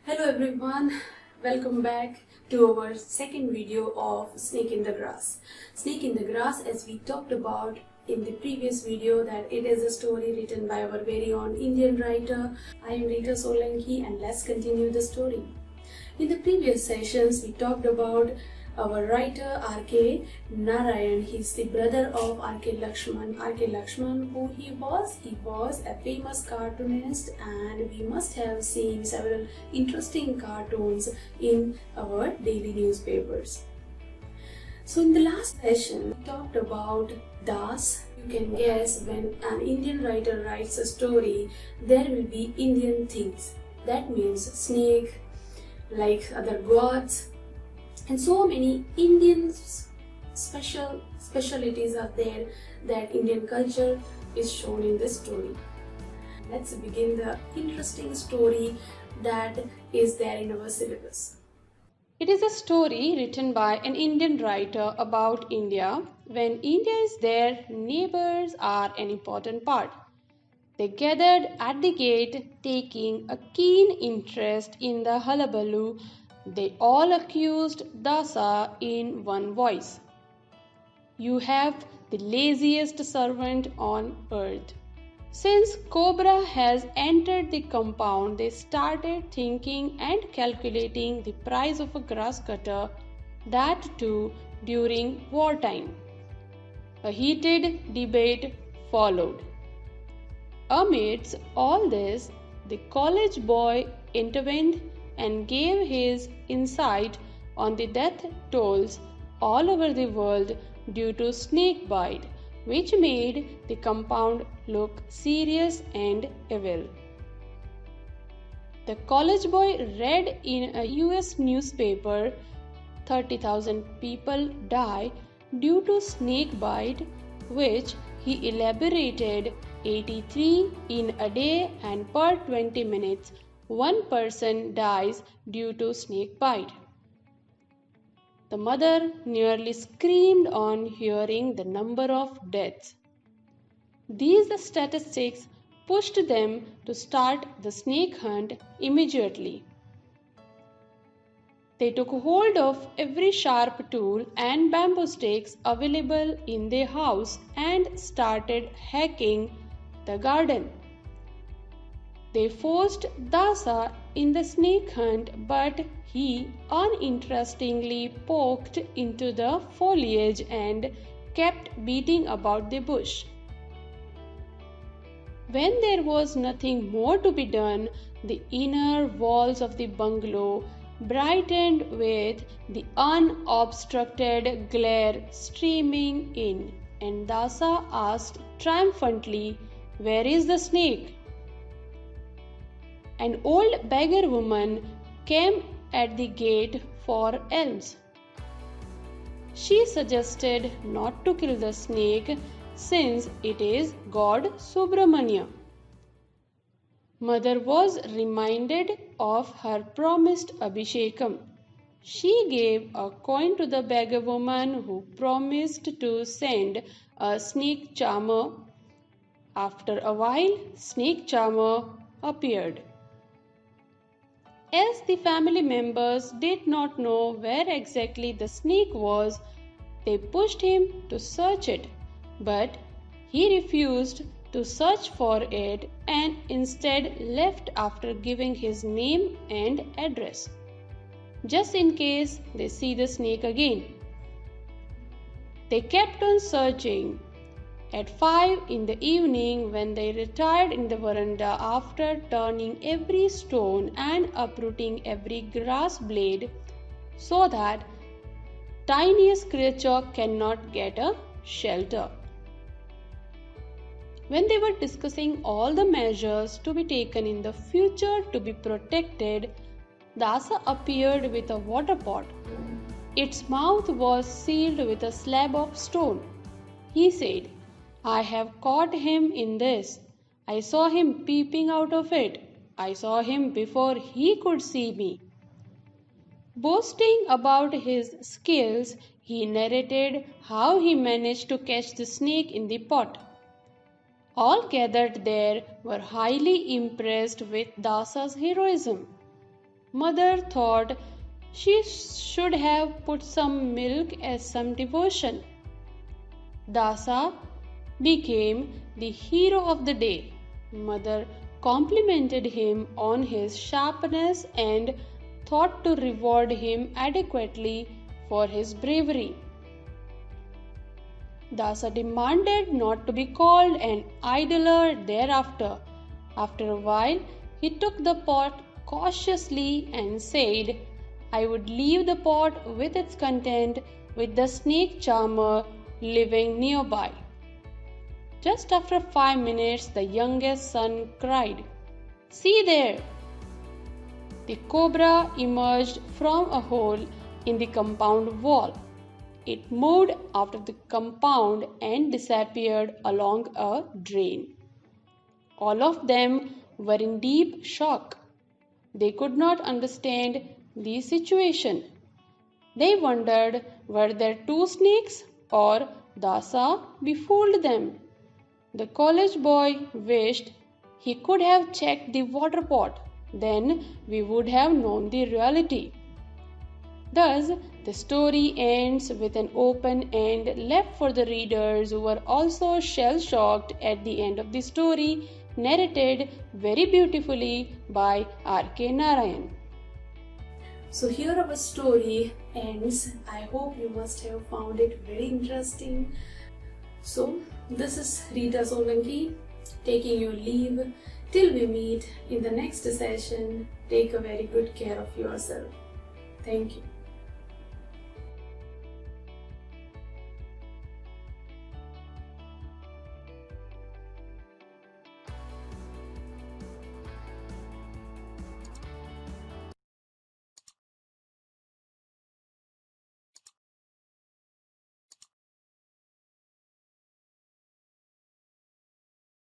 Hello everyone, welcome back to our second video of Snake in the Grass. Snake in the Grass, as we talked about in the previous video, that it is a story written by our very own Indian writer. I am Rita Solanki and let's continue the story. In the previous sessions, we talked about our writer R.K. Narayan. He's the brother of R.K. Lakshman. R.K. Lakshman, who he was? He was a famous cartoonist, and we must have seen several interesting cartoons in our daily newspapers. So in the last session, we talked about Das. You can guess, when an Indian writer writes a story, there will be Indian things. That means snake, like other gods, and so many Indian specialities are there that Indian culture is shown in this story. Let's begin the interesting story that is there in our syllabus. It is a story written by an Indian writer about India. When India is there, neighbors are an important part. They gathered at the gate, taking a keen interest in the hullabaloo. They all accused Dasa in one voice. "You have the laziest servant on earth." Since Cobra has entered the compound, they started thinking and calculating the price of a grass cutter, that too during wartime. A heated debate followed. Amidst all this, the college boy intervened and gave his insight on the death tolls all over the world due to snake bite, which made the compound look serious and evil. The college boy read in a US newspaper, 30,000 people die due to snake bite, which he elaborated 83 in a day, and per 20 minutes one person dies due to snake bite. The mother nearly screamed on hearing the number of deaths. These statistics pushed them to start the snake hunt immediately. They took hold of every sharp tool and bamboo sticks available in their house and started hacking the garden. They forced Dasa in the snake hunt, but he uninterestingly poked into the foliage and kept beating about the bush. When there was nothing more to be done, the inner walls of the bungalow brightened with the unobstructed glare streaming in, and Dasa asked triumphantly, "Where is the snake?" An old beggar woman came at the gate for alms. She suggested not to kill the snake since it is god Subramanya. Mother was reminded of her promised Abhishekam. She gave a coin to the beggar woman, who promised to send a snake charmer. After a while, snake charmer appeared. As the family members did not know where exactly the snake was, they pushed him to search it, but he refused to search for it and instead left after giving his name and address, just in case they see the snake again. They kept on searching. At 5 in the evening, when they retired in the veranda after turning every stone and uprooting every grass blade so that tiniest creature cannot get a shelter. When they were discussing all the measures to be taken in the future to be protected, Dasa appeared with a water pot. Its mouth was sealed with a slab of stone. He said, "I have caught him in this. I saw him peeping out of it. I saw him before he could see me." Boasting about his skills, he narrated how he managed to catch the snake in the pot. All gathered there were highly impressed with Dasa's heroism. Mother thought she should have put some milk as some devotion. Dasa became the hero of the day. Mother complimented him on his sharpness and thought to reward him adequately for his bravery. Dasa demanded not to be called an idler thereafter. After a while, he took the pot cautiously and said, I would leave the pot with its content with the snake charmer living nearby. Just after 5 minutes, the youngest son cried, See there! The cobra emerged from a hole in the compound wall. It moved out of the compound and disappeared along a drain. All of them were in deep shock. They could not understand the situation. They wondered, were there two snakes or Dasa befooled them? The college boy wished he could have checked the water pot. Then we would have known the reality. Thus, the story ends with an open end left for the readers who were also shell-shocked at the end of the story, narrated very beautifully by R.K. Narayan. So here our story ends. I hope you must have found it very interesting. So this is Rita Solanki taking your leave. Till we meet in the next session, take a very good care of yourself. Thank you.